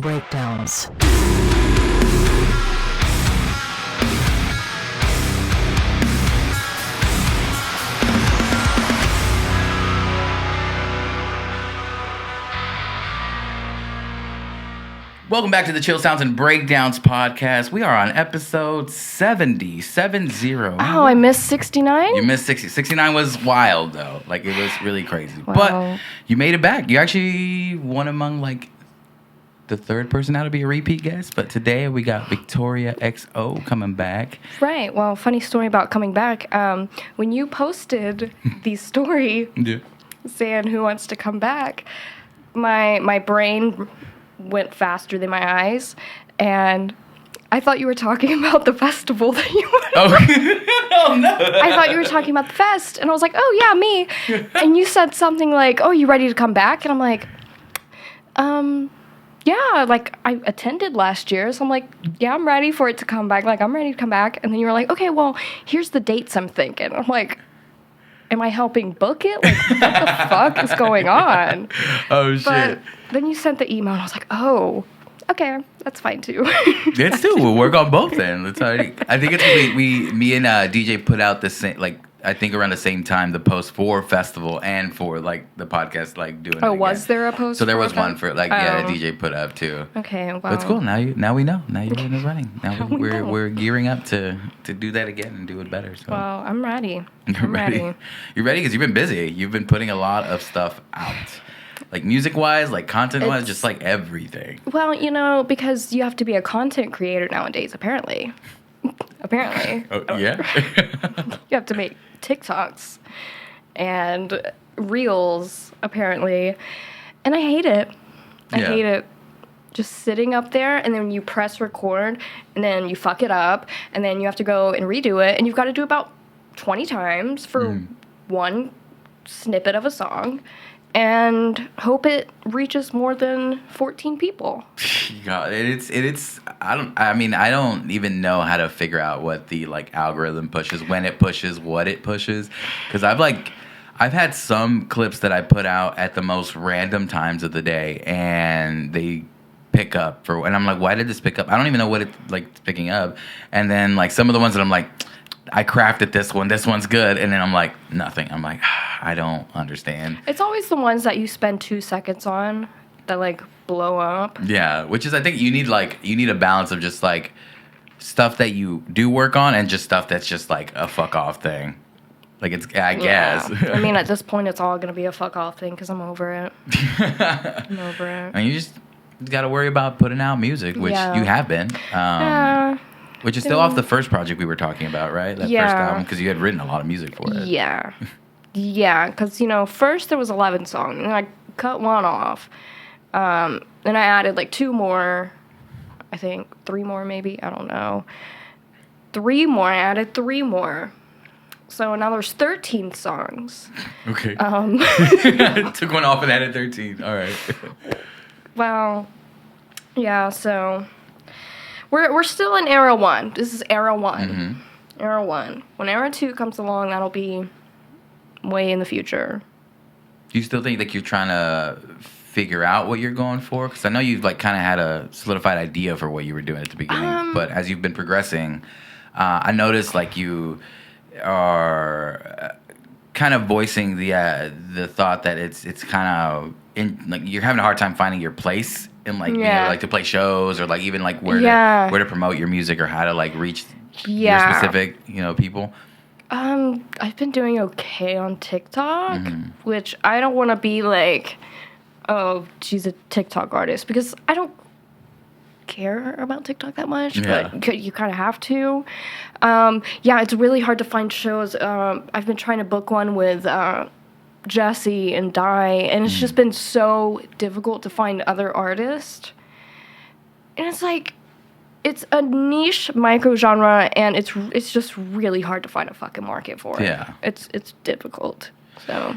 and Breakdowns. Welcome back to the Chill Sounds and Breakdowns podcast. We are on episode 70. Oh, I missed 69? You missed 60. 69 was wild, though. Like, it was really crazy. Wow. But you made it back. You actually won among, like, the third person out to be a repeat guest. But today we got Viktoria XO coming back. Right. Well, funny story about coming back. When you posted the story saying who wants to come back, my brain went faster than my eyes, and I thought you were talking about the festival that you went. Oh no! I thought you were talking about the fest, and I was like, oh yeah, me. And you said something like, oh, you ready to come back? And I'm like, yeah, like I attended last year, so I'm like, yeah, I'm ready for it to come back. Like, I'm ready to come back. And then you were like, okay, well, here's the dates I'm thinking. I'm like, am I helping book it? Like, what the fuck is going on? Oh, shit. But then you sent the email, and I was like, oh, okay, that's fine, too. It's too. We'll work on both then. That's already, I think it's me and DJ put out the same, like, I think around the same time, the post for festival and for, like, the podcast, like, doing it again. Was there a post? So there was that? one for, like, yeah, DJ put up, too. Okay, well. That's cool. Now we know. Now you're in the running. Now we know. we're gearing up to do that again and do it better. So. Well, I'm ready. You're ready. You're ready because you've been busy. You've been putting a lot of stuff out. Like music-wise, like content-wise, just like everything. Well, you know, because you have to be a content creator nowadays, apparently. Apparently. Oh, yeah? You have to make TikToks and Reels, apparently. And I hate it. I hate it. Just sitting up there, and then you press record, and then you fuck it up, and then you have to go and redo it, and you've got to do about 20 times for one snippet of a song, and hope it reaches more than 14 people. God, it's I don't even know how to figure out what the like algorithm pushes, when it pushes, what it pushes, because I've had some clips that I put out at the most random times of the day, and they pick up and I'm like, why did this pick up? I don't even know what it's like picking up. And then like some of the ones that I'm like, I crafted this one's good, and then I'm like, nothing. I'm like, I don't understand. It's always the ones that you spend 2 seconds on that like blow up. Yeah, which is, I think you need a balance of just like stuff that you do work on and just stuff that's just like a fuck off thing. Like it's, I guess. I mean, at this point, it's all gonna be a fuck off thing because I'm over it. I'm over it. And you just got to worry about putting out music, which you have been. Which is still off the first project we were talking about, right? That first album, because you had written a lot of music for it. Yeah. Yeah, because, you know, first there was 11 songs, and I cut one off. Then I added, like, 2 more, I think, 3 more maybe, I don't know. 3 more, I added 3 more. So now there's 13 songs. Okay. Took one off and added 13. All right. Well, yeah, so we're still in era 1. This is era 1. Mm-hmm. Era 1. When era 2 comes along, that'll be way in the future. Do you still think like you're trying to figure out what you're going for? Because I know you've like kind of had a solidified idea for what you were doing at the beginning, but as you've been progressing, I noticed like you are kind of voicing the thought that it's kind of like you're having a hard time finding your place in like being able, like to play shows or like even like where to promote your music or how to like reach your specific people. I've been doing okay on TikTok, which I don't want to be like, oh, she's a TikTok artist, because I don't care about TikTok that much, but you kind of have to. It's really hard to find shows. I've been trying to book one with Jesse and Di, and it's just been so difficult to find other artists. And it's like, it's a niche micro genre, and it's just really hard to find a fucking market for it. Yeah, it's difficult. So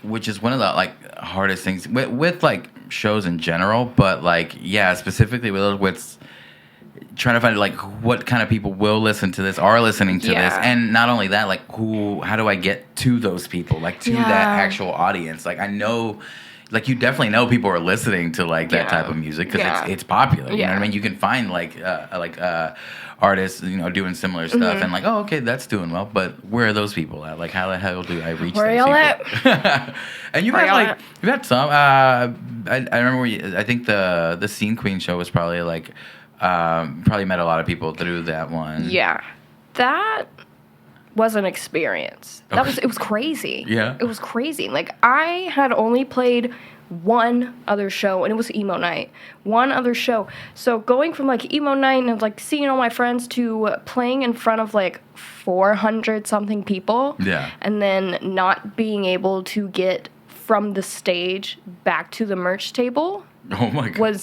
which is one of the like hardest things with like shows in general, but like specifically with trying to find like what kind of people will listen to this, are listening to this, and not only that, like how do I get to those people, like to that actual audience? Like I know like you definitely know people are listening to like that type of music because it's popular. You know what I mean? You can find like artists, you know, doing similar stuff and like, oh, okay, that's doing well. But where are those people at? Like, how the hell do I reach Where those y'all people? at? And you've had like you've had some. I remember. I think the Scene Queen show was probably like probably met a lot of people through that one. Yeah, that was an experience. It was crazy. Yeah. It was crazy. Like, I had only played one other show, and it was emo night. One other show. So going from like emo night and like seeing all my friends to playing in front of like 400 something people. Yeah. And then not being able to get from the stage back to the merch table. Oh my God.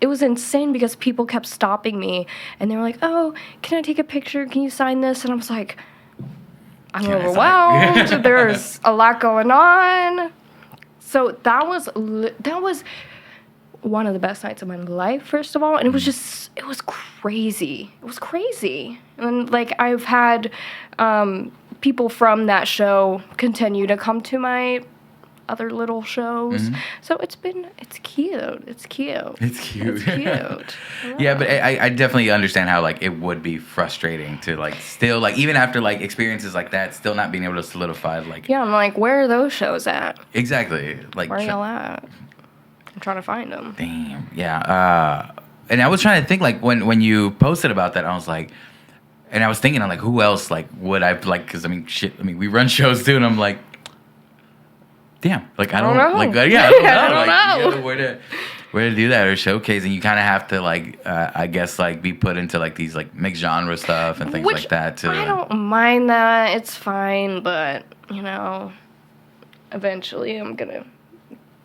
It was insane because people kept stopping me and they were like, "Oh, can I take a picture? Can you sign this?" And I was like, I'm overwhelmed. There's a lot going on. So that was one of the best nights of my life, first of all. And it was crazy. It was crazy. And like, I've had people from that show continue to come to my other little shows. So it's cute. It's cute. It's cute. It's cute. Yeah, but I definitely understand how like it would be frustrating to like still like even after like experiences like that, still not being able to solidify like. Yeah, I'm like, where are those shows at? Exactly. Like, where are y'all at? I'm trying to find them. Damn. Yeah. And I was trying to think like when you posted about that, I was like, and I was thinking, I'm like, who else like would I like? Because I mean, shit. I mean, we run shows too, and I'm like. Damn, like I don't know. Like yeah, I don't know. I don't know. You know where to do that or showcase, and you kind of have to like I guess like be put into like these like mixed genre stuff and things like that too. I don't mind that. It's fine, but you know, eventually I'm gonna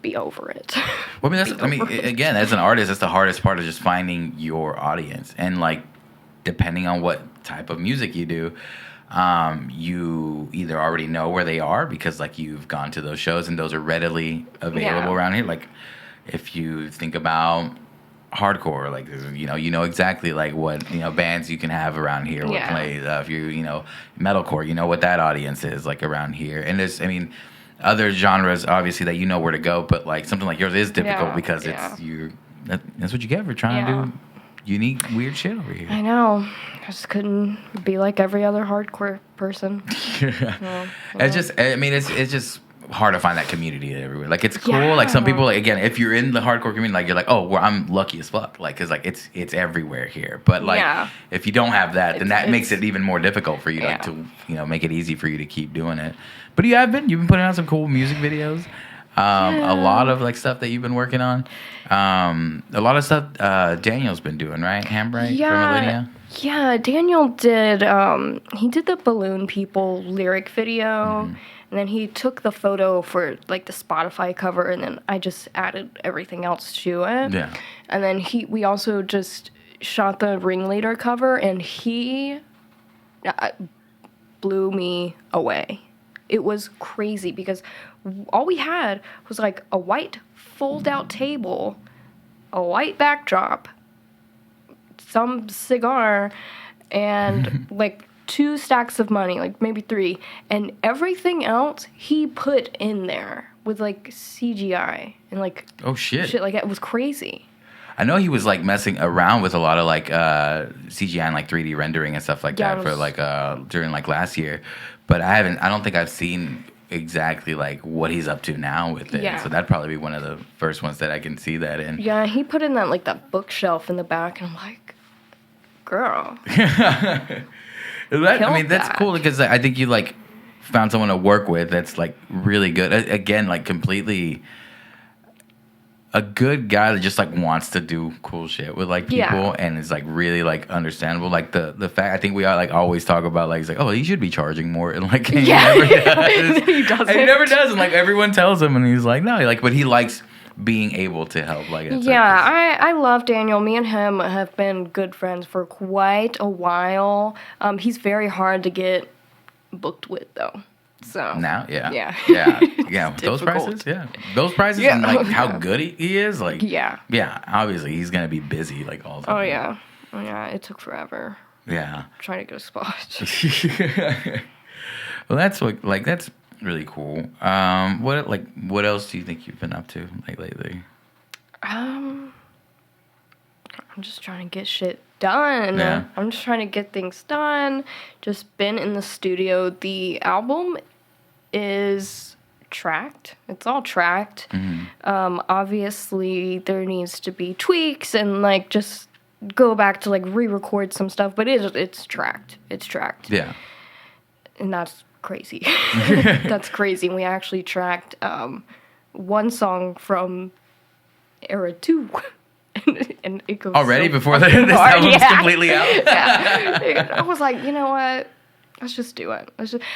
be over it. Well, I mean, again, as an artist, that's the hardest part of just finding your audience, and like depending on what type of music you do. You either already know where they are because like you've gone to those shows and those are readily available around here. Like if you think about hardcore, like you know exactly like what bands you can have around here will play. If you metalcore, you know what that audience is like around here. And there's other genres obviously that you know where to go, but like something like yours is difficult because that's what you get for trying to do unique weird shit over here. I know. I just couldn't be like every other hardcore person. It's just hard to find that community everywhere. Like it's cool. Like some people, like again, if you're in the hardcore community, like you're like, oh, well, I'm lucky as fuck. Like, cause like it's everywhere here. But like, if you don't have that, then that makes it even more difficult for you like to make it easy for you to keep doing it. But you've been putting out some cool music videos. A lot of like stuff that you've been working on. A lot of stuff Daniel's been doing, right? Handbrake for Millennia. Yeah, Daniel did. He did the Balloon People lyric video, and then he took the photo for like the Spotify cover, and then I just added everything else to it. Yeah. And then we also just shot the Ringleader cover, and he blew me away. It was crazy because all we had was like a white fold-out table, a white backdrop, some cigar, and like 2 stacks of money, like maybe 3, and everything else he put in there with like CGI and like shit like that. It was crazy. I know he was like messing around with a lot of like CGI and like 3D rendering and stuff like that for like during like last year, but I don't think I've seen exactly like what he's up to now with it. So that'd probably be one of the first ones that I can see that in. Yeah, he put in that bookshelf in the back, and I'm like, girl. That's cool because I think you like found someone to work with that's like really good. Again, like completely a good guy that just like wants to do cool shit with like people and is like really like understandable. Like the fact I think we are like always talk about like he's like, oh, he should be charging more, and like he never does. He doesn't. And he never does, and like everyone tells him, and he's like, no, like, but he likes being able to help. Like I love Daniel. Me and him have been good friends for quite a while. He's very hard to get booked with though. So now, those prices, and like how good he is, like obviously he's gonna be busy like all the time. Oh yeah, it took forever. Yeah, trying to get a spot. Well, that's really cool. What else do you think you've been up to like lately? I'm just trying to get shit done. Yeah. I'm just trying to get things done. Just been in the studio. The album is tracked. It's all tracked. Obviously, there needs to be tweaks and like just go back to like re-record some stuff, but it's tracked. It's tracked. Yeah. And that's crazy. That's crazy. We actually tracked one song from Era 2. and it goes already so before fucking this hard. album's completely out. Yeah. I was like, you know what? Let's just do it.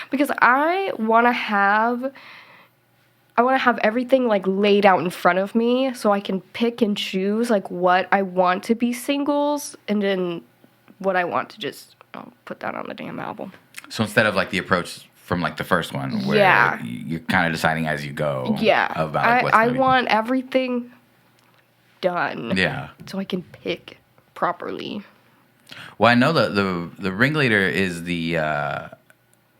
Because I want to have everything like laid out in front of me so I can pick and choose like what I want to be singles and then what I want to just put that on the damn album. So instead of like the approach from like the first one where you're kind of deciding as you go. Yeah. About like, what's I want everything done. Yeah. So I can pick properly. Well, I know the ringleader is the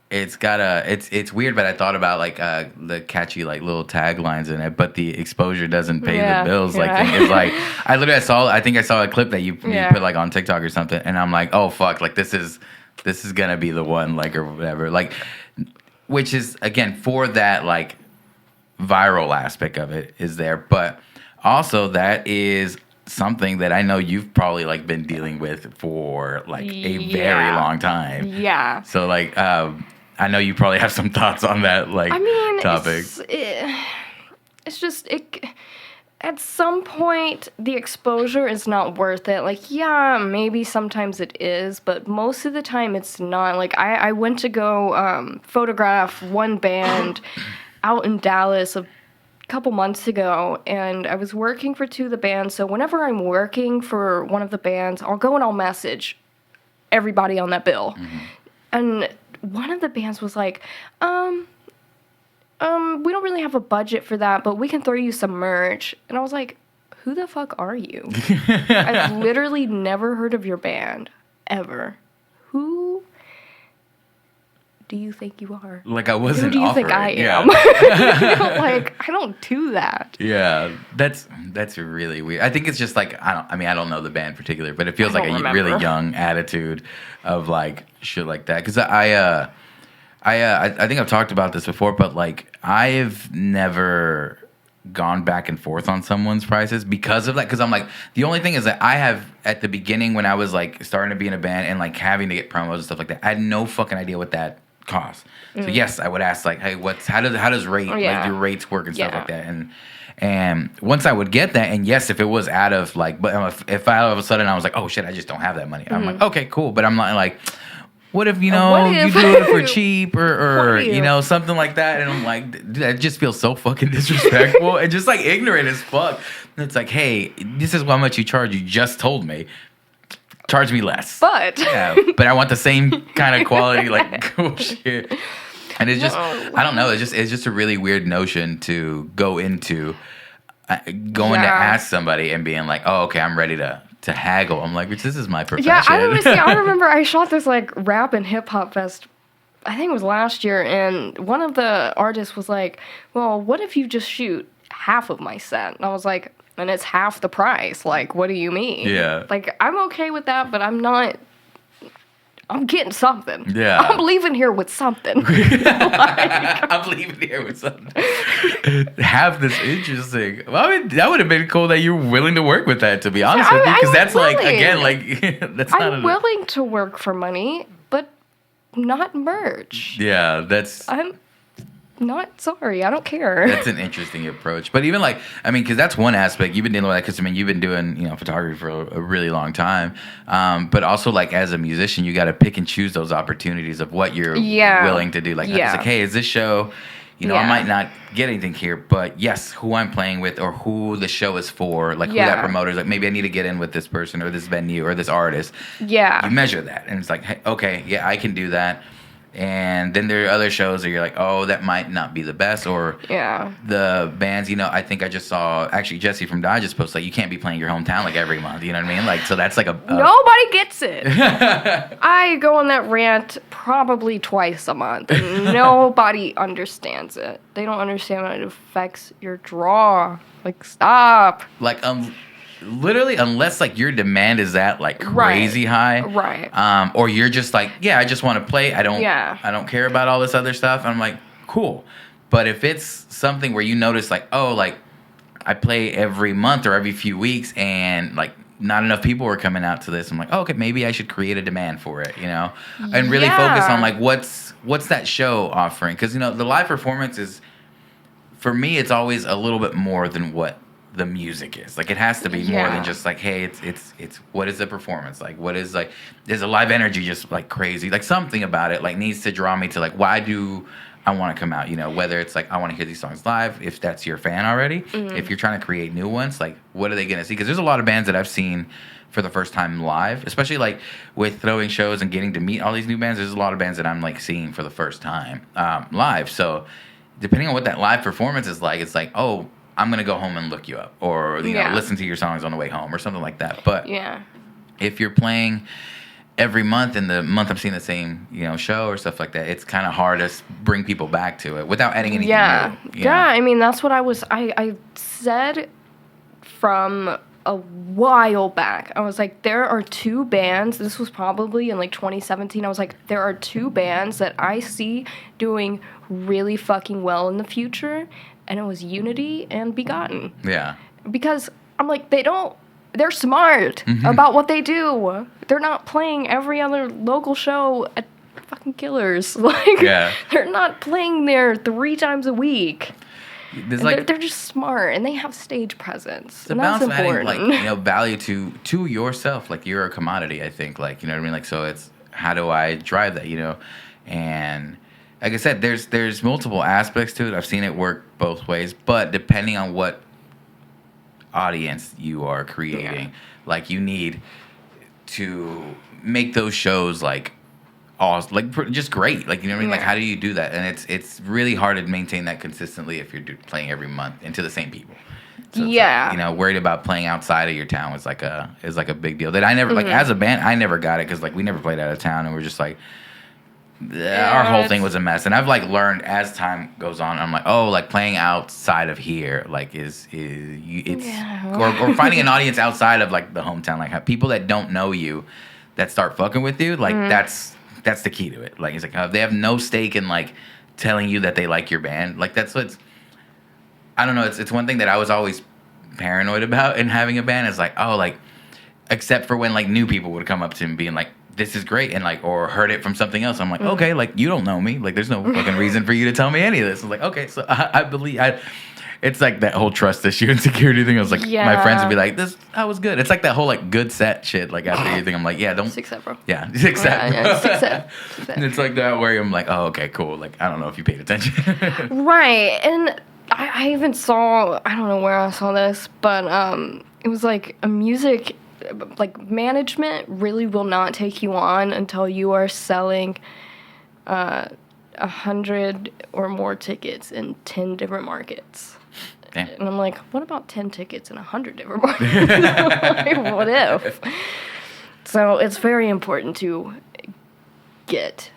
it's weird, but I thought about like the catchy like little taglines in it, but the exposure doesn't pay the bills. Like it's like I saw a clip that you put like on TikTok or something, and I'm like, oh fuck, like this is gonna be the one, like, or whatever, like, which is again for that like viral aspect of it is there, but also that is something that I know you've probably like been dealing with for like a very long time. Yeah. So like I know you probably have some thoughts on that like topic. It's just at some point the exposure is not worth it. Like maybe sometimes it is, but most of the time it's not. Like I went to go photograph one band out in Dallas couple months ago, and I was working for two of the bands, so whenever I'm working for one of the bands, I'll go and I'll message everybody on that bill. And one of the bands was like, we don't really have a budget for that, but we can throw you some merch. And I was like, who the fuck are you? I've literally never heard of your band, ever. Who do you think you are? Like I wasn't. Who do you think I am? Yeah. Like I don't do that. Yeah, that's really weird. I think it's just like I don't know the band in particular, but it feels like a really young attitude of like shit like that. Because I think I've talked about this before, but like I've never gone back and forth on someone's prices because of that. Because I'm like, the only thing is that I have at the beginning when I was like starting to be in a band and like having to get promos and stuff like that, I had no fucking idea what that cost. So yes, I would ask like, hey, how does rate like your rates work and stuff like that, and once I would get that, and yes, if it was out of like, but if I all of a sudden I was like, oh shit, I just don't have that money, I'm like, okay, cool, but I'm not like, what if you do it for cheap or you know something like that, and I'm like, dude, that just feels so fucking disrespectful and just like ignorant as fuck. And it's like, hey, this is how much you charge. You just told me. Charge me less. But I want the same kind of quality, like cool shit. And it's just, I don't know. It's just a really weird notion to go into, to ask somebody and being like, oh, okay, I'm ready to haggle. I'm like, this is my profession. Yeah, I remember I shot this like rap and hip hop fest. I think it was last year, and one of the artists was like, well, what if you just shoot half of my set? And I was like, and it's half the price. Like, what do you mean? Yeah. Like, I'm okay with that, but I'm getting something. Yeah. I'm leaving here with something. I'm leaving here with something. Have this interesting. Well, I mean, that would have been cool that you're willing to work with that, to be honest with you. Because that's willing. Like, again, like, that's not I'm willing to work for money, but not merch. Yeah, I'm not sorry. I don't care. That's an interesting approach. But even like, I mean, because that's one aspect. You've been dealing with that because, I mean, you've been doing, photography for a really long time. But also, like, as a musician, you got to pick and choose those opportunities of what you're willing to do. Like, it's like, hey, is this show, I might not get anything here, but yes, who I'm playing with or who the show is for, like, who that promoter is. Like, maybe I need to get in with this person or this venue or this artist. Yeah. You measure that. And it's like, hey, okay, yeah, I can do that. And then there are other shows that you're like, oh, that might not be the best. Or the bands, I think I just saw, actually, Jesse from Die just posted, like, you can't be playing your hometown, like, every month. You know what I mean? Like, so that's like a... Nobody gets it. I go on that rant probably twice a month. And nobody understands it. They don't understand how it affects your draw. Like, stop. Like, literally, unless like your demand is at like crazy high, right? Or you're just like, I just want to play. I don't care about all this other stuff. And I'm like, cool. But if it's something where you notice like, oh, like I play every month or every few weeks, and like not enough people are coming out to this, I'm like, oh, okay, maybe I should create a demand for it, and really focus on like what's that show offering, because the live performance is, for me, it's always a little bit more than what the music is. Like, it has to be more than just like, hey, it's what is the performance like, what is like, there's a live energy just like crazy, like something about it like needs to draw me to like, why do I want to come out, whether it's like I want to hear these songs live, if that's your fan already, if you're trying to create new ones, like what are they gonna see? Because there's a lot of bands that I've seen for the first time live, especially like with throwing shows and getting to meet all these new bands. There's a lot of bands that I'm like seeing for the first time live. So depending on what that live performance is like, it's like, oh, I'm going to go home and look you up, or listen to your songs on the way home or something like that. But if you're playing every month, and the month I'm seeing the same, show or stuff like that, it's kind of hard to bring people back to it without adding anything new. Yeah, I mean, that's what I said from a while back. I was like, there are two bands, this was probably in like 2017, I was like, there are two bands that I see doing really fucking well in the future, and it was Unity and Begotten. Yeah. Because I'm like, they're smart about what they do. They're not playing every other local show at fucking Killers. Like, they're not playing there 3 times a week. Like, they're just smart, and they have stage presence. And that's important. Adding, like, value to yourself. Like, you're a commodity, I think. Like, you know what I mean? Like, so it's, how do I drive that, And like I said, there's multiple aspects to it. I've seen it work both ways, but depending on what audience you are creating, like, you need to make those shows like just great. Like, you know what I mean? Like, how do you do that? And it's really hard to maintain that consistently if you're playing every month and to the same people. So like, worried about playing outside of your town is like a big deal. That I never like, as a band, I never got it, because like we never played out of town, and we're just like, our whole thing was a mess. And I've like learned as time goes on, I'm like, oh, like playing outside of here, like it's or finding an audience outside of like the hometown, like how people that don't know you that start fucking with you, like that's the key to it. Like, it's like, they have no stake in like telling you that they like your band. Like, that's what's, I don't know, it's one thing that I was always paranoid about in having a band. Is like, oh, like, except for when like new people would come up to me being like, this is great, and like, or heard it from something else. I'm like, okay, like, you don't know me. Like, there's no fucking reason for you to tell me any of this. I'm like, okay, so I believe it's like that whole trust issue and security thing. I was like, my friends would be like, I was good. It's like that whole like good set shit. Like, after you think, I'm like, don't 6 set, bro. Yeah, 6 set. Yeah, 6 set. And it's like that where I'm like, oh, okay, cool. Like, I don't know if you paid attention. Right, and I even saw, I don't know where I saw this, but it was like a music, like, management really will not take you on until you are selling 100 or more tickets in 10 different markets. Damn. And I'm like, what about 10 tickets in 100 different markets? Like, what if? So it's very important to get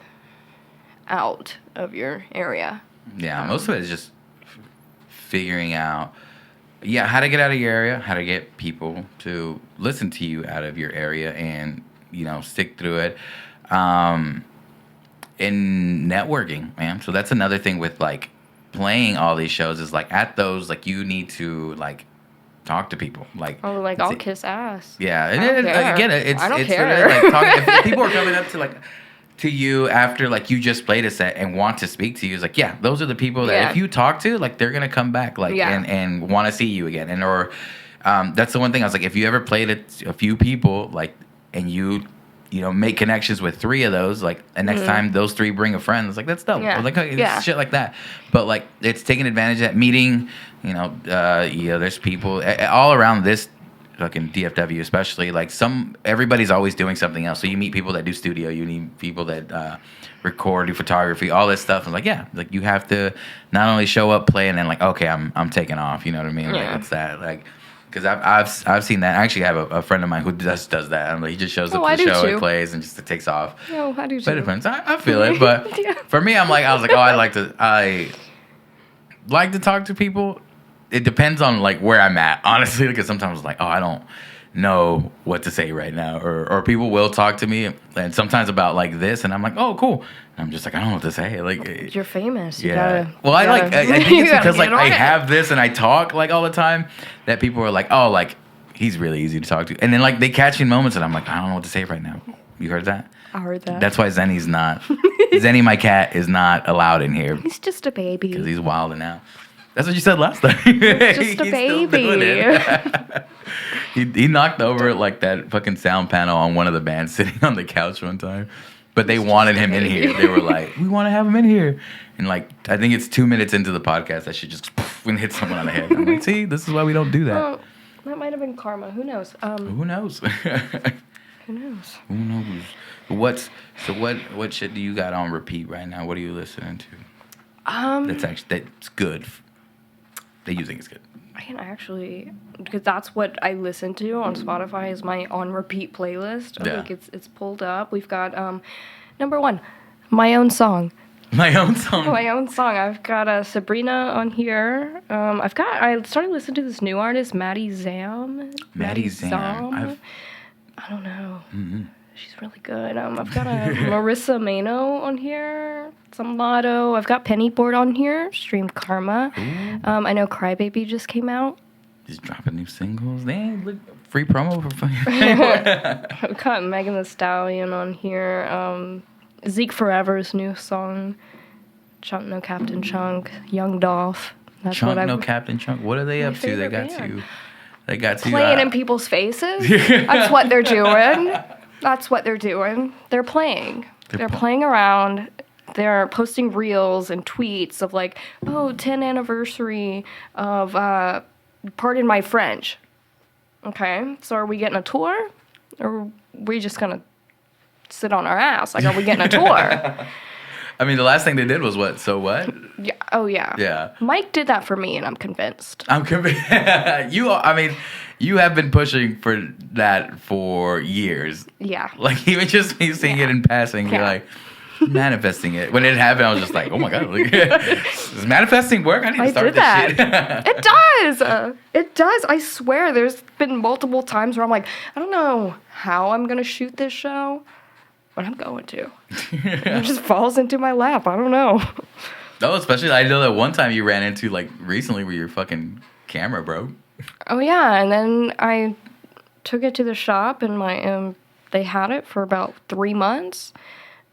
out of your area. Yeah, most of it is just figuring out, how to get out of your area, how to get people to listen to you out of your area, and, stick through it. And networking, man. So that's another thing with, like, playing all these shows is, like, at those, like, you need to, like, talk to people. Like, I'll kiss ass. Yeah. I don't care. Again, I don't it's care. Like, talking, if people are coming up to, like, to you after, like, you just played a set and want to speak to you, it's like, those are the people that if you talk to, like, they're gonna come back, like, and want to see you again. And or that's the one thing I was like, if you ever played a few people, like, and you make connections with 3 of those, like, and next time those 3 bring a friend, it's like, that's dope. Like, shit like that. But like, it's taking advantage of that meeting. There's people all around this fucking DFW especially, like everybody's always doing something else. So you meet people that do studio, you meet people that record, do photography, all this stuff. And like, yeah, like you have to not only show up, play, and then like, okay, I'm taking off. You know what I mean? Yeah. Like it's that like. Because I've seen that. I actually have a friend of mine who just does that. He just shows up to the show and plays and just takes off. No, I do too. But it depends. I feel it. But Yeah. for me, I was like, oh, I like to talk to people. It depends on like where I'm at, honestly. Because sometimes it's like, oh, I don't know what to say right now, or people will talk to me and sometimes about like this, and I'm like, oh, cool. And I'm just like, I don't know what to say. Like you're famous. Yeah. I think it's because like I have this and I talk like all the time that people are like, oh, like he's really easy to talk to, and then like they catch me in moments and I'm like, I don't know what to say right now. You heard that? I heard that. That's why Zenny's not. Zenny, my cat, is not allowed in here. He's just a baby. Because he's wilding out. That's what you said last time. He's just a baby. He knocked over like that fucking sound panel on one of the bands sitting on the couch one time. But they wanted him in here. They were like, we want to have him in here. And like, I think it's 2 minutes into the podcast that she just poof, and hit someone on the head. I'm like, see, this is why we don't do that. Oh, that might have been karma. Who knows? Who knows? Who knows? Who knows? What shit do you got on repeat right now? What are you listening to? That's good. That you think is good. I can actually, because that's what I listen to on Spotify is my on repeat playlist. I think it's pulled up. We've got number 1, My Own Song. My Own Song. My Own Song. I've got Sabrina on here. I started listening to this new artist, Maddie Zam. Maddie Zam. I don't know. Mm-hmm. She's really good. I've got Marissa Mano on here. Some Lotto. I've got Pennyboard on here. Streamed Karma. I know Crybaby just came out. He's dropping new singles. Damn, look, free promo for fucking. I've got Megan Thee Stallion on here. Zeke Forever's new song. Chunk No Captain Chunk. Young Dolph. That's Chunk No Captain Chunk. What are they up to? They got to playing in people's faces. That's what they're doing. That's what they're doing. They're playing. They're playing around. They're posting reels and tweets of like, 10th anniversary of Pardon My French. Okay, so are we getting a tour? Or are we just going to sit on our ass? Like, are we getting a tour? I mean, the last thing they did was what? So what? Yeah. Oh, yeah. Yeah. Mike did that for me, and I'm convinced. You have been pushing for that for years. Yeah. Like, even just me seeing it in passing, you're like, manifesting it. When it happened, I was just like, oh my God. Like, does manifesting work? I need to start this shit. It does. It does. I swear there's been multiple times where I'm like, I don't know how I'm going to shoot this show, but I'm going to. It just falls into my lap. I don't know. No, especially I know that one time you ran into like recently where your fucking camera broke. Oh yeah, and then I took it to the shop and they had it for about 3 months.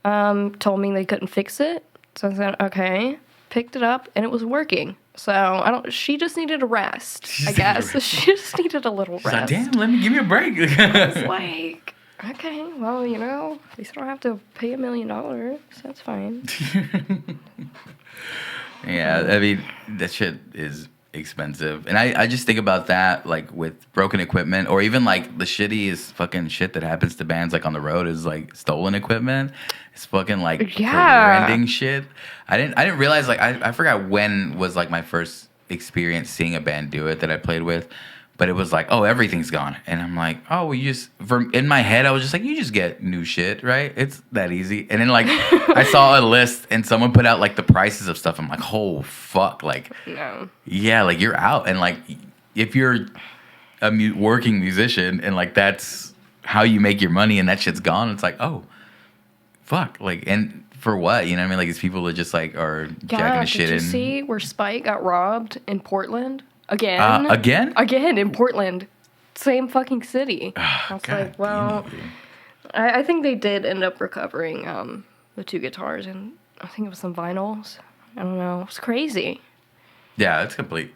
Told me they couldn't fix it, so I said okay. Picked it up and it was working. So she just needed a rest, I guess. She just needed a little rest. Like, damn, give me a break. I was like, okay, well, at least I don't have to pay $1 million. So that's fine. Yeah, I mean, that shit is expensive. And I just think about that, like, with broken equipment, or even, like, the shittiest fucking shit that happens to bands, like, on the road is, like, stolen equipment. It's fucking, like, horrendous shit. I didn't realize, like, I forgot when was, like, my first experience seeing a band do it that I played with. But it was like, oh, everything's gone. And I'm like, oh, in my head, I was just like, you just get new shit, right? It's that easy. And then, like, I saw a list and someone put out, like, the prices of stuff. I'm like, oh, fuck. Like, no. Yeah, like, you're out. And, like, if you're a working musician and, like, that's how you make your money and that shit's gone, it's like, oh, fuck. Like, and for what? You know what I mean? Like, these people that just, like, are jacking the shit in. Did you see where Spike got robbed in Portland? Again? Again, in Portland. Same fucking city. I was like, well, I think they did end up recovering the 2 guitars, and I think it was some vinyls. I don't know. It was crazy. Yeah, it's complete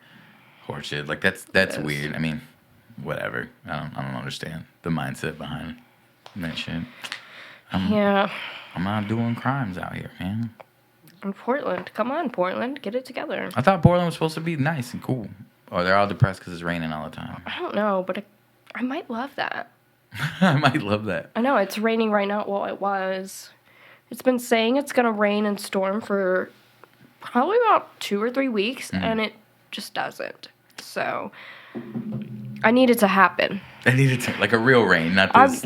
horseshit. Like, that's weird. I mean, whatever. I don't understand the mindset behind that shit. I'm not doing crimes out here, man. In Portland. Come on, Portland. Get it together. I thought Portland was supposed to be nice and cool. Or they're all depressed because it's raining all the time. I don't know, but I might love that. I might love that. I know, it's raining right now. Well, it was. It's been saying it's going to rain and storm for probably about 2 or 3 weeks, and it just doesn't. So, I need it to happen. I need it to, like a real rain, not this,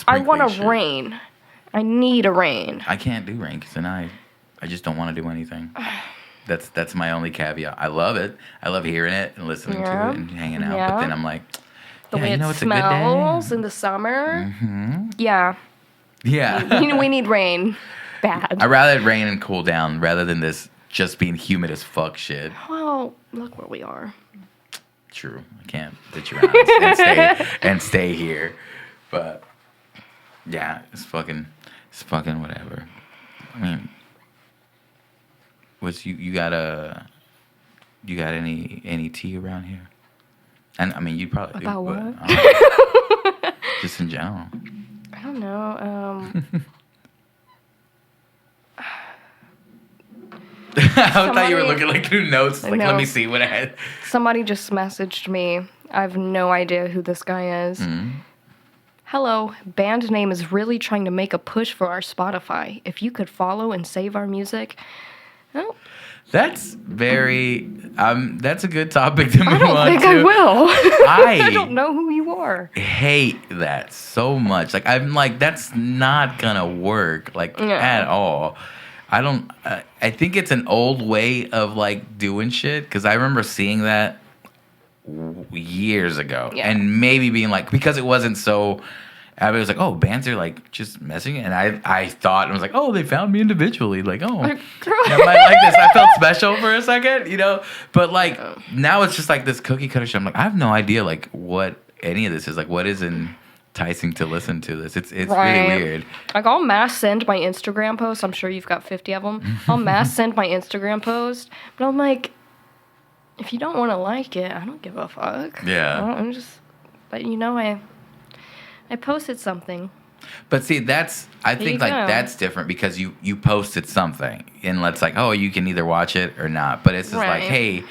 I want a shit. rain. I need a rain. I can't do rain, because then I just don't want to do anything. That's my only caveat. I love it. I love hearing it and listening to it and hanging out, but then I'm like... The way it smells in the summer. Mm-hmm. Yeah. Yeah. We need rain. Bad. I'd rather it rain and cool down rather than this just being humid as fuck shit. Well, look where we are. True. I can't ditch around and stay here. But, yeah, it's fucking whatever. I mean, you got any tea around here? And I mean, you probably about do. What? Just in general. I don't know. I thought you were looking like through notes. Like, let me see what I had. Somebody just messaged me. I have no idea who this guy is. Mm-hmm. Hello, band name is really trying to make a push for our Spotify. If you could follow and save our music. Oh. That's very. That's a good topic to move on to. I don't think I will. I don't know who you are. Hate that so much. Like I'm like that's not gonna work at all. I don't. I think it's an old way of like doing shit because I remember seeing that years ago and maybe being like because it wasn't so. Everybody was like, oh, bands are like just messing. And I thought, and was like, oh, they found me individually. Like, oh, I might like this. I felt special for a second, you know? But like, now it's just like this cookie cutter shit. I'm like, I have no idea like what any of this is. Like, what is enticing to listen to this? It's really weird. Like, I'll mass send my Instagram post. I'm sure you've got 50 of them. I'll mass send my Instagram post. But I'm like, if you don't want to like it, I don't give a fuck. Yeah. I'm just, but you know, I posted something. But see, I think that's different because you posted something and it's like, oh, you can either watch it or not. But it's just like, hey,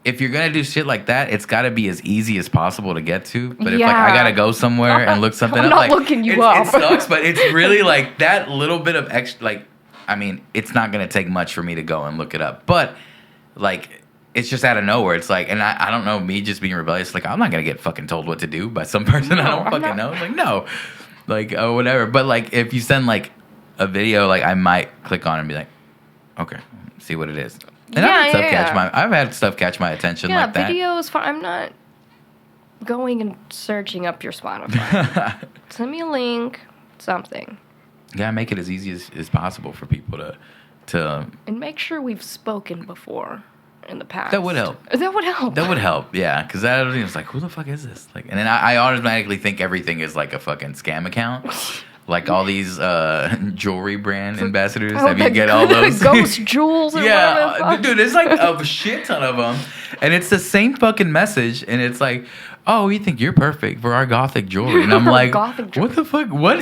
if you're gonna do shit like that, it's got to be as easy as possible to get to. But if like I gotta go somewhere and look something I'm up, not like looking you up. It sucks, but it's really like that little bit of extra. Like, I mean, it's not gonna take much for me to go and look it up, but like. It's just out of nowhere. It's like, and I don't know, me just being rebellious. Like, I'm not going to get fucking told what to do by some person I don't fucking know. It's like, no. Like, oh, whatever. But, like, if you send, like, a video, like, I might click on it and be like, okay, see what it is. And I've had stuff catch my attention like that. Yeah, video is fine. I'm not going and searching up your Spotify. Send me a link, something. Yeah, make it as easy as possible for people to... And make sure we've spoken before. In the past. That would help. Yeah. Because that was like, who the fuck is this? Like, and then I automatically think everything is like a fucking scam account. Like all these jewelry brand ambassadors. Have you get all those ghost jewels? Yeah, dude, it's like a shit ton of them, and it's the same fucking message, and it's like, oh, we think you're perfect for our gothic jewelry, and I'm like, what the fuck? What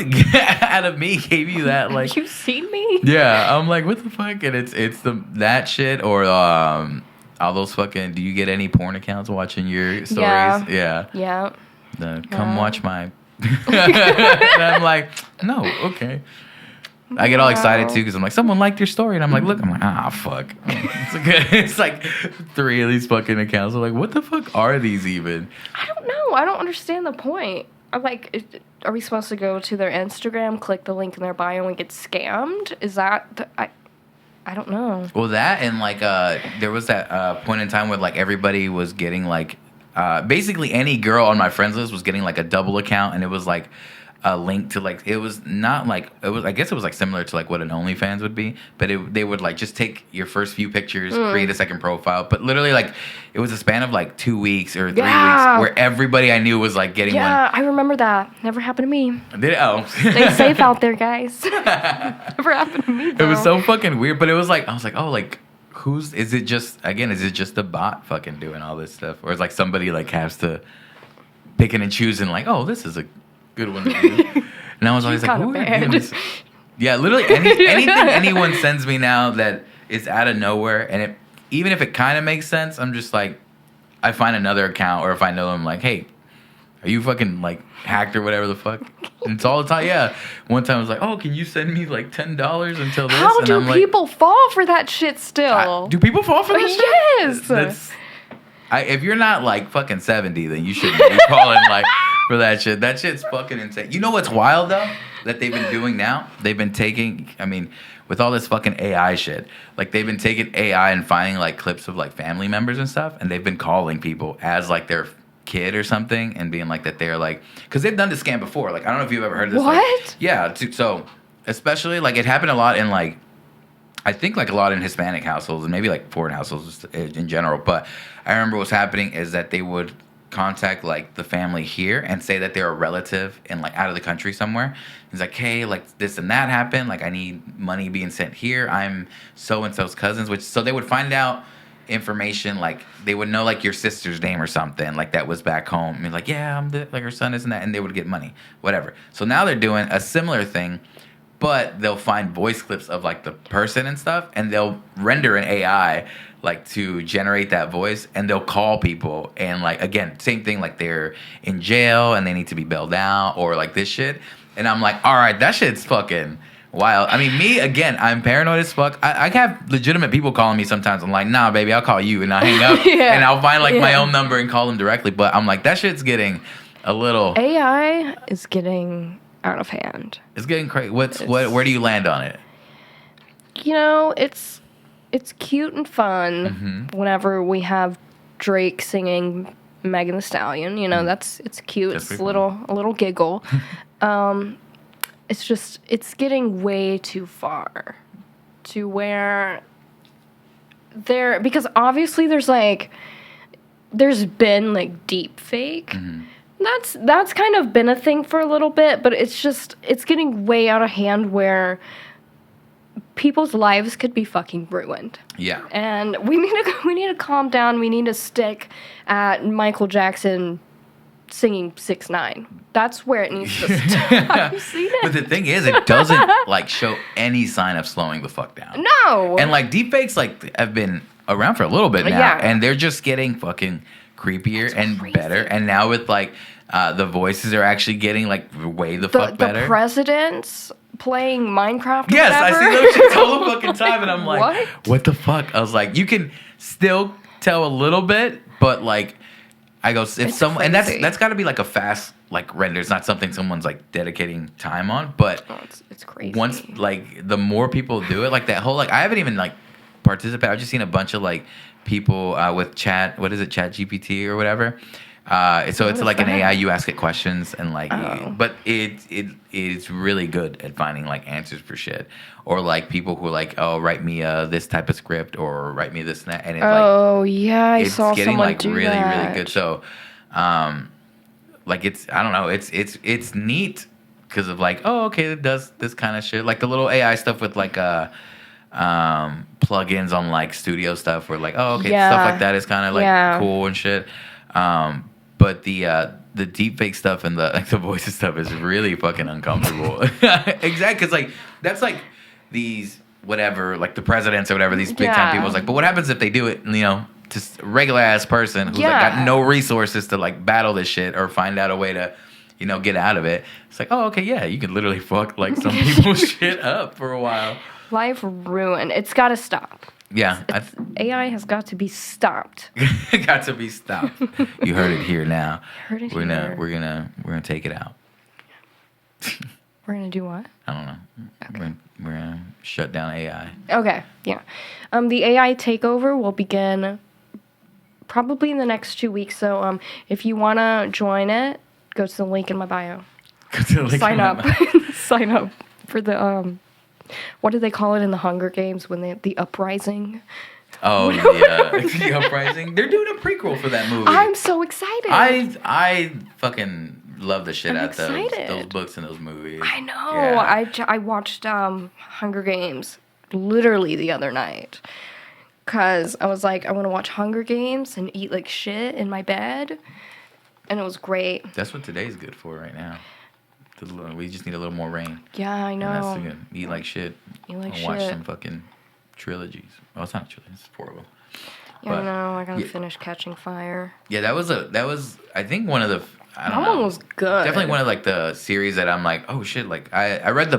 out of me gave you that? Like, have you seen me? Yeah, I'm like, what the fuck? And it's that shit or all those fucking. Do you get any porn accounts watching your stories? Yeah. Come watch my. And I'm like, no, okay. I get all excited too because I'm like, someone liked your story, and I'm like, look, I'm like, fuck. It's like 3 of these fucking accounts. I'm like, what the fuck are these even? I don't know. I don't understand the point. I'm like, are we supposed to go to their Instagram, click the link in their bio, and get scammed? Is that I don't know. Well, that and like there was that point in time where like everybody was getting like basically any girl on my friends list was getting like a double account, and it was like a link to like it was not like it was I guess it was like similar to like what an OnlyFans would be, but they would like just take your first few pictures, create a second profile, but literally like it was a span of like 2 weeks or 3 weeks where everybody I knew was like getting one. Yeah, I remember that. Never happened to me. Did it? Oh. Stay safe out there, guys. Never happened to me though. It was so fucking weird, but it was like I was like, oh, like is it just a bot fucking doing all this stuff, or is like somebody like has to picking and choosing like, oh, this is a good one to do. And I was always like, who are doing this? Yeah, literally anything anyone sends me now that is out of nowhere, and even if it kind of makes sense, I'm just like, I find another account, or if I know them, like, hey, Are you fucking like hacked or whatever the fuck? And it's all the time. Yeah. One time I was like, oh, can you send me like $10 until this? How and do I'm people fall for that shit still? do people fall for that shit? Yes. If you're not like fucking 70, then you shouldn't be calling like for that shit. That shit's fucking insane. You know what's wild though? That they've been doing now? They've been taking, I mean, with all this fucking AI shit, like they've been taking AI and finding like clips of like family members and stuff, and they've been calling people as like their kid or something and being like that they're like, because they've done this scam before. Like, I don't know if you've ever heard of this. What? Like, yeah. So, especially like it happened a lot in like, I think like a lot in Hispanic households and maybe like foreign households in general. But I remember what's happening is that they would contact like the family here and say that they're a relative in like out of the country somewhere. He's like, hey, like this and that happened. Like I need money being sent here. I'm so and so's cousins. So they would find out information, like they would know like your sister's name or something like that was back home. And like, yeah, like her son is and that, and they would get money, whatever. So now they're doing a similar thing. But they'll find voice clips of like the person and stuff, and they'll render an AI like to generate that voice, and they'll call people, and like again, same thing, like they're in jail and they need to be bailed out or like this shit. And I'm like, all right, that shit's fucking wild. I mean, me again, I'm paranoid as fuck. I have legitimate people calling me sometimes. I'm like, nah, baby, I'll call you, and I hang up, and I'll find like my own number and call them directly. But I'm like, that shit's getting a little. AI is getting out of hand. It's getting crazy. Where do you land on it? You know, it's cute and fun whenever we have Drake singing Megan Thee Stallion. You know, it's cute. It's a little giggle. It's just it's getting way too far to where because obviously there's been like deep fake. That's kind of been a thing for a little bit, but it's getting way out of hand where people's lives could be fucking ruined. Yeah. And we need to calm down. We need to stick at Michael Jackson singing 6ix9ine. That's where it needs to stop. You see that? But the thing is, it doesn't like show any sign of slowing the fuck down. No. And like deepfakes like have been around for a little bit now, and they're just getting fucking creepier and better. And now with like the voices are actually getting like way the fuck better. The presidents playing Minecraft. Yes, whatever. I see those shits all the fucking time, and I'm like, what the fuck? I was like, you can still tell a little bit, but like, I go if someone, and that's got to be like a fast like render. It's not something someone's like dedicating time on, but it's crazy. Once like the more people do it, like that whole like I haven't even like participated. I've just seen a bunch of like people with Chat GPT or whatever. So it's like an AI. You ask it questions and like, but it's really good at finding like answers for shit, or like people who are like, oh, write me this type of script or write me this and that, and it's I saw getting someone like do really that. really good. So, like I don't know, it's neat because of like, oh, okay, it does this kind of shit, like the little AI stuff with like plugins on like studio stuff where like, oh, okay, stuff like that is kind of like cool and shit. But the deepfake stuff and the like the voices stuff is really fucking uncomfortable. Exactly, because like that's like these whatever, like the presidents or whatever, these big time people. Like, but what happens if they do it? You know, to a regular ass person who's like got no resources to like battle this shit or find out a way to, you know, get out of it. It's like, oh, okay, yeah, you can literally fuck like some people's shit up for a while. Life ruined. It's got to stop. Yeah, AI has got to be stopped. Got to be stopped. You heard it here now. Heard it we're here. gonna take it out. We're gonna do what? I don't know. Okay. We're gonna shut down AI. Okay, yeah. The AI takeover will begin probably in the next 2 weeks. So if you wanna join it, go to the link in my bio. Sign up. Sign up for the what do they call it in the Hunger Games when the uprising? Oh yeah, the uprising. They're doing a prequel for that movie. I'm so excited. I fucking love the shit out of those books and those movies. I know. Yeah. I watched Hunger Games literally the other night because I was like, I want to watch Hunger Games and eat like shit in my bed, and it was great. That's what today's good for right now. We just need a little more rain. Yeah, I know. And that's good. Eat like shit. Eat like shit. Watch some fucking trilogies. Well, it's not a trilogy. It's 4 of them. Yeah, I know. I gotta finish Catching Fire. Yeah, that was I think one of the I don't That know. one was good. Definitely one of like the series that I'm like, oh shit, like I read the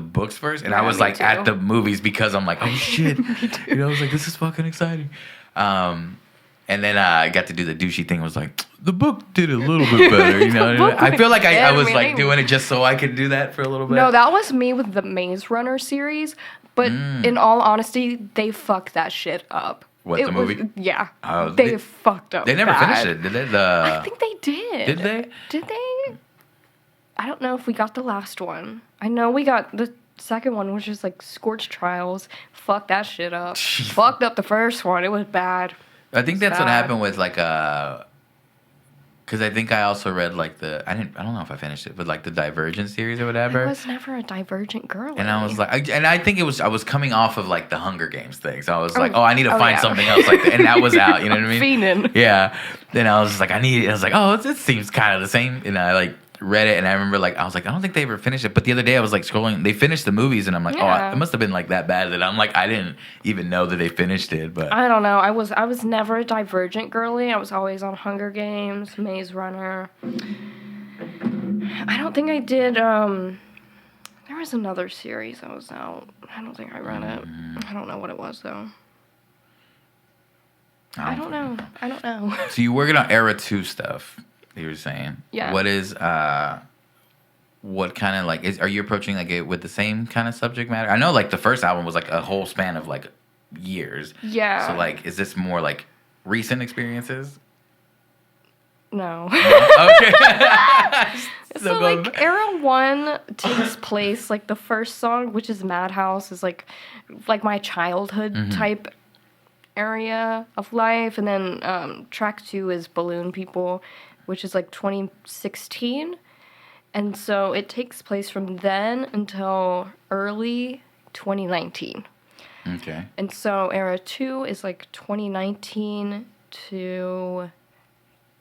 books first, and I was me like too. at the movies because I'm like, oh shit, you know, I was like, this is fucking exciting. And then I got to do the douchey thing. I was like, the book did a little bit better, you know. book I feel like I was did, like man. doing it just so I could do that for a little bit. No, that was me with the Maze Runner series. But in all honesty, they fucked that shit up. What, the movie? Yeah. Oh, they fucked up. They never bad. finished it, did they? I think they did. Did they? Did they? I don't know if we got the last one. I know we got the second one, which is like Scorch Trials. Fucked that shit up. Fucked up the first one. It was bad. I think that's what happened with like because I think I also read like I don't know if I finished it, but like the Divergent series or whatever. I was never a Divergent girl. And I was like, I think I was coming off of like the Hunger Games thing, so I was like, I need to find something else like that, and that was out. You know what I mean? Fiendin'. Yeah. Then I was just like, I was like, oh, it seems kind of the same, and I like read it, and I remember like I was like, I don't think they ever finished it. But the other day I was like scrolling, they finished the movies, and I'm like, Yeah. oh, it must have been like that bad that I'm like, I didn't even know that they finished it. But I don't know. I was never a Divergent girly. I was always on Hunger Games, Maze Runner. I don't think I did. There was another series that was out. I don't think I read it. I don't know what it was though. I don't know. So you're working on Era 2 stuff, you were saying. Yeah. What is what kind of like are you approaching like it with the same kind of subject matter? I know like the first album was like a whole span of like years. Yeah. So like is this more like recent experiences? No. Okay. So like Era 1 takes place like the first song, which is Madhouse, is like my childhood type area of life, and then track 2 is Balloon People, which is like 2016, and so it takes place from then until early 2019. Okay. And so Era 2 is like 2019 to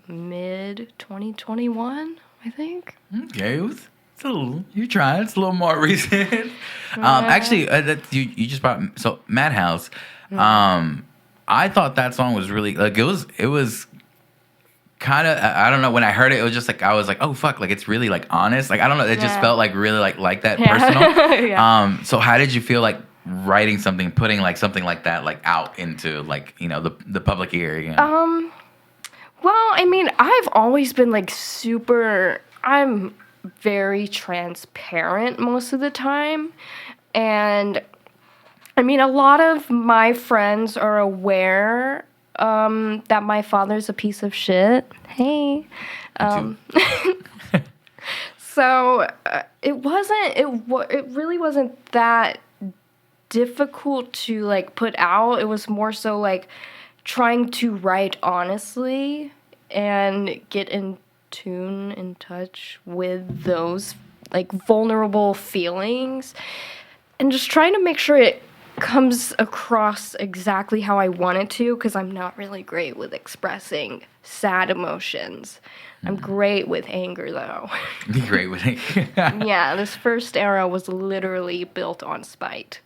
mid 2021, I think. Okay, it's a little. You're trying. It's a little more recent. Actually, you just brought so Madhouse. I thought that song was really like it was kind of I don't know, when I heard it, it was just like I was like, oh fuck, like it's really like honest. Like I don't know, it just felt like really like that personal. Yeah. So how did you feel like writing something, putting like something like that like out into like, you know, the public ear? You know? Well, I mean, I've always been like I'm very transparent most of the time, and I mean, a lot of my friends are aware that my father's a piece of shit. Hey. So it really wasn't that difficult to like put out. It was more so like trying to write honestly and get in touch with those like vulnerable feelings, and just trying to make sure it comes across exactly how I want it to, because I'm not really great with expressing sad emotions. I'm great with anger, though. Great with it. Yeah, this first era was literally built on spite.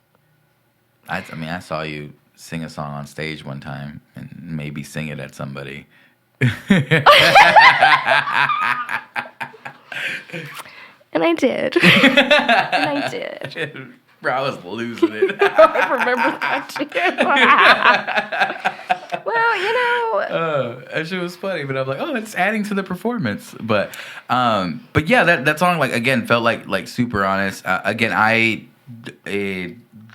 I mean, I saw you sing a song on stage one time and maybe sing it at somebody. And I did. Bro, I was losing it. I remember that too. Well, you know. That shit was funny, but I'm like, oh, it's adding to the performance. But yeah, that song like again felt like super honest. Again, I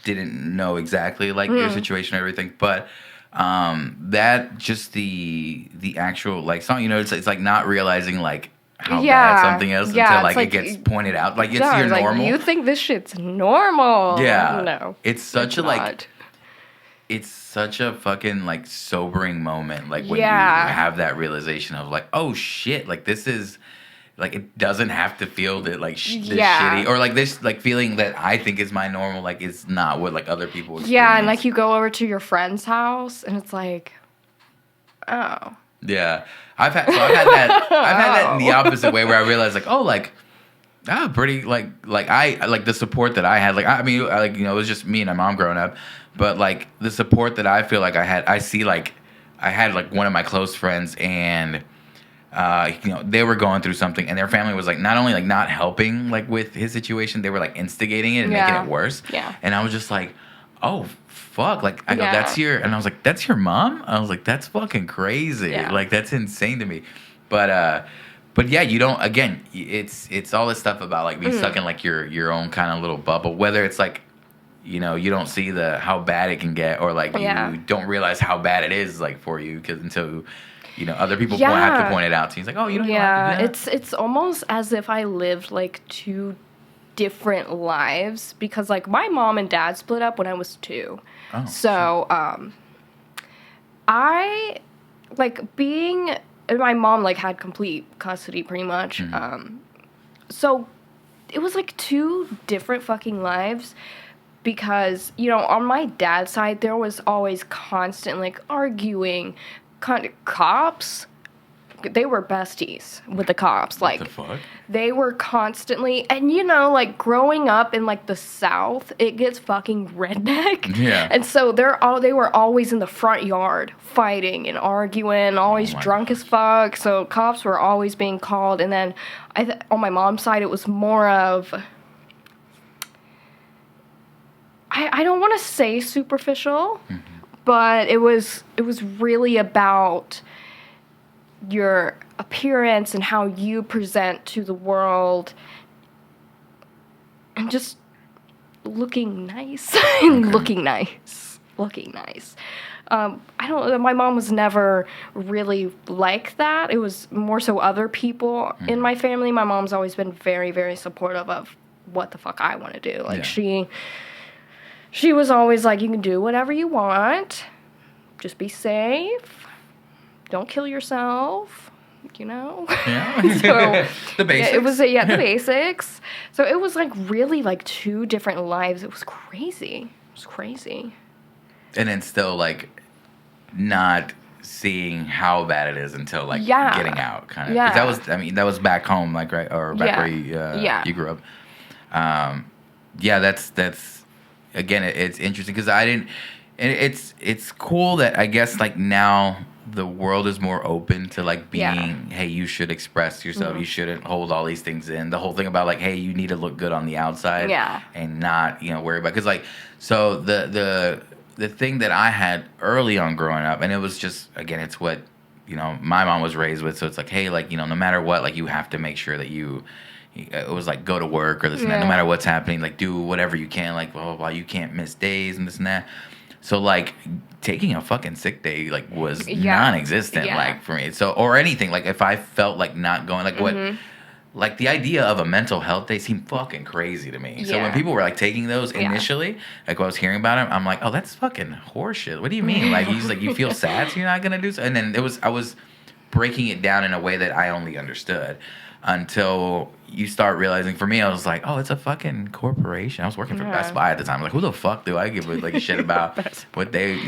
didn't know exactly like your situation and everything, but that just the actual like song, you know, it's like not realizing like how bad something is until like it gets pointed out. Like it's your normal. Like, you think this shit's normal? Yeah. No. It's such a not. like. It's such a fucking like sobering moment. Like when you have that realization of like, oh shit, like this is. Like it doesn't have to feel that like this shitty, or like this like feeling that I think is my normal, like it's not what like other people experience. Yeah, and like you go over to your friend's house and it's like, oh. Yeah, I've had that in the opposite way where I realized like, oh, like pretty like I like the support that I had. Like I mean, like, you know, it was just me and my mom growing up, but like the support that I feel like I had like one of my close friends, and they were going through something, and their family was like not only like not helping like with his situation, they were like instigating it and making it worse. Yeah. And I was just like, oh fuck, like I go, Yeah. that's your, and I was like, that's your mom? I was like, that's fucking crazy. Yeah. Like that's insane to me. But yeah, you don't. Again, it's all this stuff about like being stuck in like your own kind of little bubble. Whether it's like, you don't see how bad it can get, or like you don't realize how bad it is like for you until other people have to point it out to you. It's like, oh, you don't have to do that. It's almost as if I lived like two different lives, because like my mom and dad split up when I was 2. Oh, so I like being. And my mom, like, had complete custody, pretty much. So it was, like, 2 different fucking lives. Because, on my dad's side, there was always constant, like, arguing. Cops, they were besties with the cops. Like, what the fuck? They were constantly... And, like, growing up in, like, the South, it gets fucking redneck. Yeah. And so they were always in the front yard fighting and arguing, always drunk as fuck. So cops were always being called. And then on my mom's side, it was more of... I don't want to say superficial, but it was really about your appearance and how you present to the world, and just looking nice. looking nice. I don't. My mom was never really like that. It was more so other people in my family. My mom's always been very, very supportive of what the fuck I want to do. Like she was always like, you can do whatever you want. Just be safe. Don't kill yourself. Yeah. So the basics. It was the basics. So it was like really like 2 different lives. It was crazy. And then still like not seeing how bad it is until like getting out, kind of. Yeah. That was back home, like, right, or back where you grew up. That's again, it's interesting because I didn't. And it's cool that I guess like now the world is more open to like being, hey, you should express yourself. You shouldn't hold all these things in. The whole thing about like, hey, you need to look good on the outside, and not worry about, because like, so the thing that I had early on growing up, and it was just, again, it's what my mom was raised with. So it's like, hey, like, no matter what, like, you have to make sure that it was like, go to work or this and that, no matter what's happening, like, do whatever you can, like, blah blah blah. You can't miss days and this and that. So, like, taking a fucking sick day, like, was non-existent, like, for me. So, or anything, like, if I felt like not going, like, what, like, the idea of a mental health day seemed fucking crazy to me. So when people were, like, taking those initially, like, when I was hearing about them, I'm like, oh, that's fucking horseshit. What do you mean? Like, he's like, you feel sad, so you're not gonna do so? And then I was breaking it down in a way that I only understood, until you start realizing, for me, I was like, oh, it's a fucking corporation. I was working for Best Buy at the time. Like, who the fuck do I give like a shit about what they,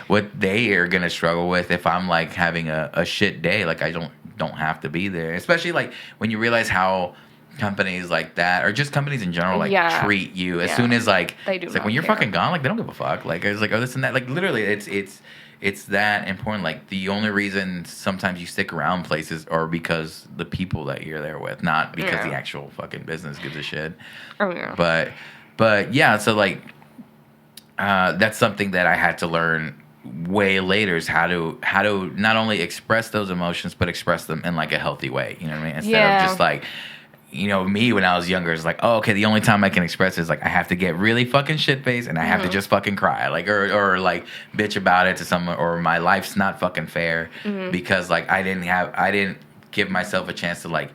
what they are going to struggle with if I'm like having a shit day? Like, I don't have to be there. Especially like when you realize how companies like that, or just companies in general, like treat you as soon as like, it's like when you're fucking gone, like they don't give a fuck. Like, it's like, oh, this and that. Like, literally, it's that important. Like, the only reason sometimes you stick around places are because the people that you're there with, not because the actual fucking business gives a shit. Oh yeah. But yeah, so like, that's something that I had to learn way later, is how to not only express those emotions, but express them in like a healthy way. You know what I mean? Instead of just like, me when I was younger is like, oh, okay, the only time I can express it is like I have to get really fucking shit faced and I have to just fucking cry, like, or like bitch about it to someone, or my life's not fucking fair because like I didn't give myself a chance to like,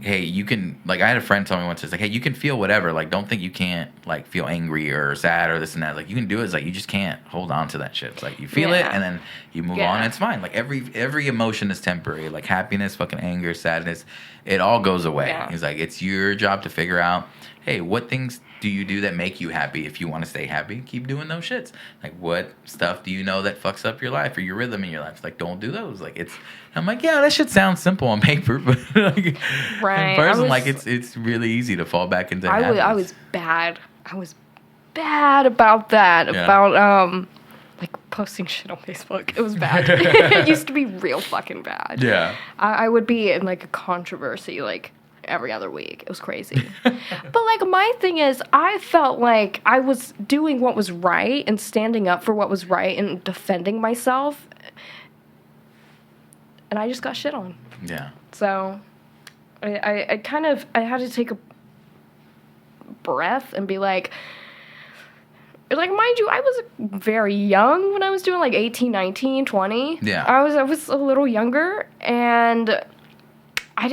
hey, you can, like, I had a friend tell me once, it's like, hey, you can feel whatever, like, don't think you can't like feel angry or sad or this and that, like, you can do it. It's like, you just can't hold on to that shit. It's like, you feel it and then you move on, and it's fine. Like, every emotion is temporary, like happiness, fucking anger, sadness, it all goes away. He's like, it's your job to figure out, hey, what things do you do that make you happy? If you want to stay happy, keep doing those shits. Like, what stuff do you know that fucks up your life or your rhythm in your life? Like, don't do those. Like, I'm like, yeah, that shit sounds simple on paper, but like, in person, like, it's really easy to fall back into habits. I was bad. I was bad about that. About like posting shit on Facebook. It was bad. It used to be real fucking bad. Yeah. I would be in like a controversy like every other week. It was crazy. But like my thing is, I felt like I was doing what was right and standing up for what was right and defending myself. And I just got shit on. Yeah. So I kind of, I had to take a breath and be like, mind you, I was very young when I was doing like 18, 19, 20. Yeah. I was a little younger, and I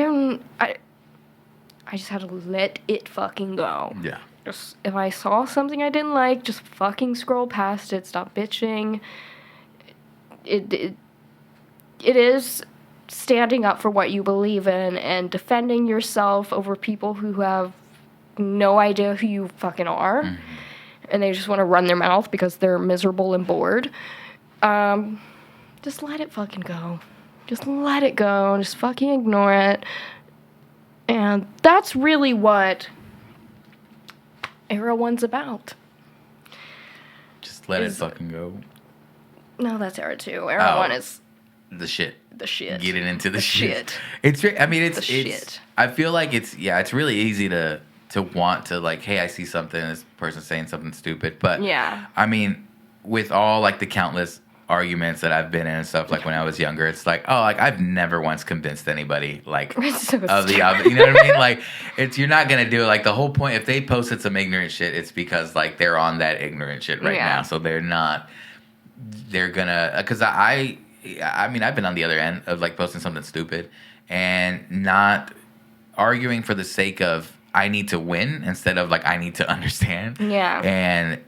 just had to let it fucking go. Yeah. Just, if I saw something I didn't like, just fucking scroll past it, stop bitching. It is standing up for what you believe in and defending yourself over people who have no idea who you fucking are. Mm-hmm. And they just want to run their mouth because they're miserable and bored. Just let it fucking go. Just let it go. Just fucking ignore it. And that's really what Era 1's about. Just let it fucking go. No, that's Era 2. Era 1 is... the shit. The shit. Getting into the shit. Shit. It's shit. I feel like it's really easy to want to, like, hey, I see something, this person's saying something stupid. But, yeah. I mean, with all, like, the countless arguments that I've been in and stuff, like, when I was younger, it's like, oh, like, I've never once convinced anybody, like, so of the other. You know what I mean? Like, you're not going to do it. Like, the whole point, if they posted some ignorant shit, it's because, like, they're on that ignorant shit right now. So they're going to, because I mean, I've been on the other end of, like, posting something stupid and not arguing for the sake of, I need to win instead of like I need to understand. Yeah.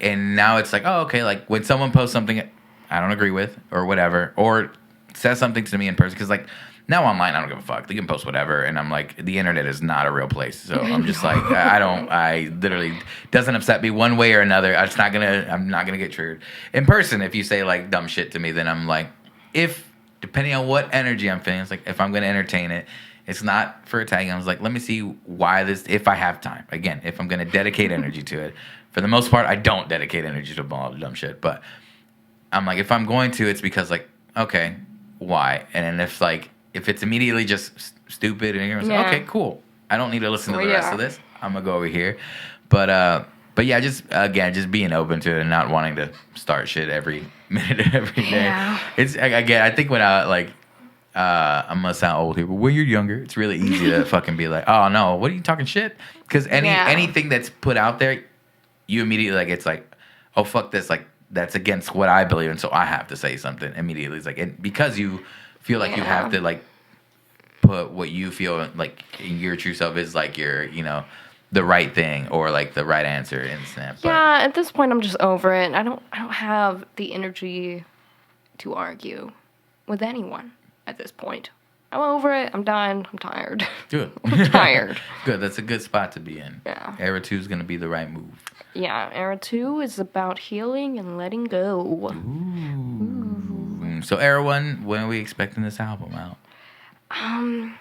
And now it's like, oh, okay, like when someone posts something I don't agree with or whatever, or says something to me in person, because like now online I don't give a fuck. They can post whatever, and I'm like, the internet is not a real place. So I'm just like, I literally doesn't upset me one way or another. I'm not gonna get triggered. In person, if you say like dumb shit to me, then I'm like, depending on what energy I'm feeling, it's like if I'm gonna entertain it. It's not for attacking. I was like, let me see why if I have time. Again, if I'm going to dedicate energy to it. For the most part, I don't dedicate energy to all the dumb shit. But I'm like, if I'm going to, it's because, like, okay, why? And then if it's immediately just stupid and you're like, okay, cool. I don't need to listen to the rest of this. I'm going to go over here. But yeah, just being open to it and not wanting to start shit every minute, every day. Yeah. It's, again, I think when I'm gonna sound old here, but when you're younger, it's really easy to fucking be like, oh no, what are you talking shit? Because anything that's put out there, you immediately like, it's like, oh fuck this, like that's against what I believe in, so I have to say something immediately. It's like, and because you feel like you have to like put what you feel like your true self is like your, the right thing or like the right answer in snap. Yeah, at this point I'm just over it. I don't have the energy to argue with anyone. At this point, I'm over it. I'm done. I'm tired. Good. I'm tired. Good. That's a good spot to be in. Yeah. Era 2 is going to be the right move. Yeah. Era 2 is about healing and letting go. Ooh. So Era 1, when are we expecting this album out? I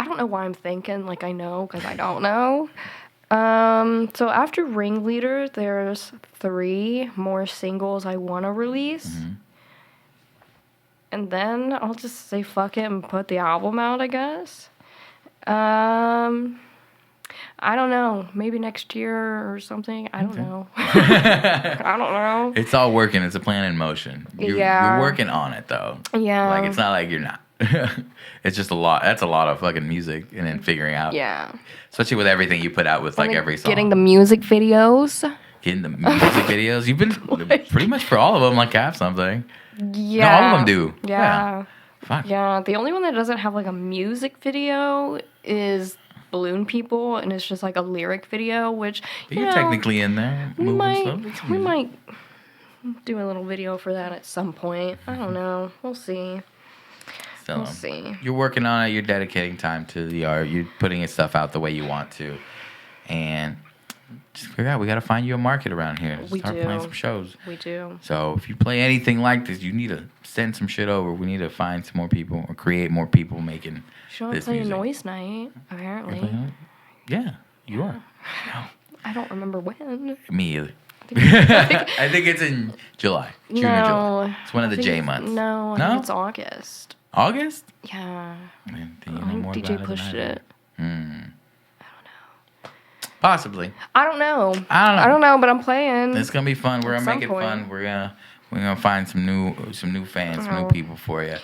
don't know why I'm thinking like I know, because I don't know. So after Ringleader, there's 3 more singles I want to release. Mm-hmm. And then I'll just say fuck it and put the album out, I guess. I don't know. Maybe next year or something. I don't know. I don't know. It's all working. It's a plan in motion. You're working on it, though. Yeah. Like, it's not like you're not. It's just a lot. That's a lot of fucking music and then figuring out. Yeah. Especially with everything you put out with, like, every song. Getting the music videos. Getting the music videos. You've been pretty much for all of them, like, have something. Yeah. No, all of them do. Yeah. Fuck. Yeah. The only one that doesn't have like a music video is Balloon People, and it's just like a lyric video, which you're technically in there. We might do a little video for that at some point. I don't know. We'll see. We'll see. You're working on it. You're dedicating time to the art. You're putting your stuff out the way you want to, and just figure out we got to find you a market around here. Start playing some shows. We do. So if you play anything like this, you need to send some shit over. We need to find some more people or create more people making this music. Noise Night, apparently. Yeah, you are. I don't remember when. Me either. I think it's in July. June or July. It's one of the J months. No, I think it's August. August? Yeah. Man, I think DJ pushed it. Possibly. I don't know. I don't know, but I'm playing. It's gonna be fun. We're gonna make it fun. We're gonna find some new fans, some new people for you,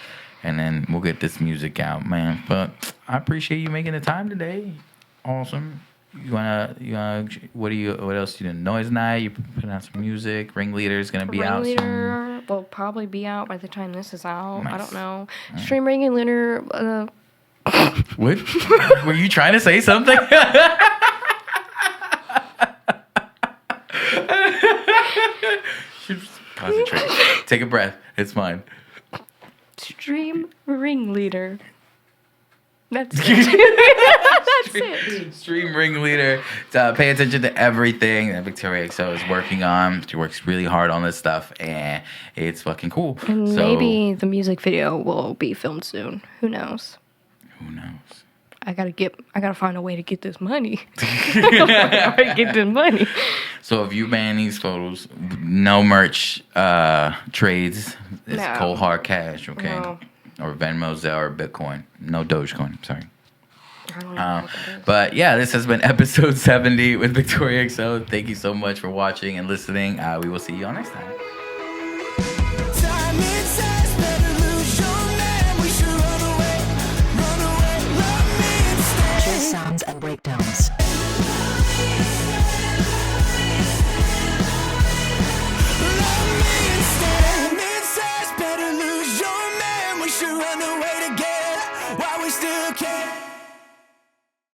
and then we'll get this music out, man. But I appreciate you making the time today. Awesome. You wanna what else you doing? Noise night. You putting out some music. Ringleader's gonna be out soon. Ringleader will probably be out by the time this is out. Nice. I don't know. Stream Ringleader. What? Were you trying to say something? Concentrate. Take a breath. It's fine. Stream Ringleader. That's it. That's it. Stream Ringleader. Pay attention to everything that Viktoria XO is working on. She works really hard on this stuff, and it's fucking cool. And maybe the music video will be filmed soon. Who knows? Who knows? I gotta find a way to get this money. Get this money. So if you ban these photos, no merch trades. It's cold hard cash, okay? No. Or Venmo, Zelle, or Bitcoin. No Dogecoin. Sorry. I don't know what that is. But yeah, this has been episode 70 with Viktoria XO. Thank you so much for watching and listening. We will see you all next time. Sounds and breakdowns. Love me instead.